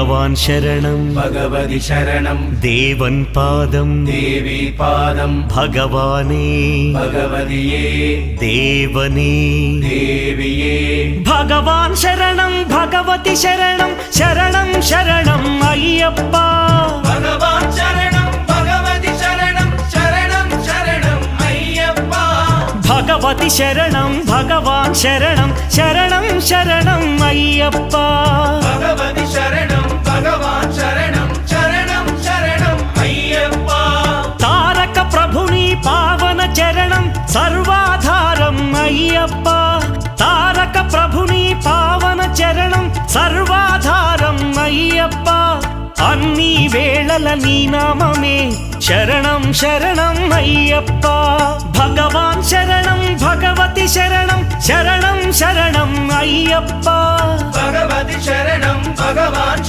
ഭഗവാൻ ശരണം ഭഗവതി ശരണം ദേവൻ പാദം ദേവി പാദം ഭഗവാനേ ഭഗവതിയേ ദേവനേ ദേവിയേ ഭഗവാൻ ശരണം ഭഗവതി ശരണം ശരണം ശരണം അയ്യപ്പ ഭഗവാൻ ശരണം ഭഗവതി ശരണം ശരണം ശരണം അയ്യപ്പ ഭഗവതി ശരണം ഭഗവാൻ ശരണം ശരണം ശരണം അയ്യപ്പ ഭഗവതി ശരണം ഭഗവാൻ ശരണം ശരണം ശരണം അയ്യപ്പ താരക ప్రభుని പാവന ചരണം സർവാധാരം అయ్యప్ప తారక ప్రభుని పావన చరణం సర్వాధారం అయ్యప్ప అన్ని వేళల నీ నామమే శరణం శరణం అయ్యప్ప భగవాన్ శరణం భగవతి శరణం శరణం శరణం అయ్యప్ప భగవతి శరణం భగవాన్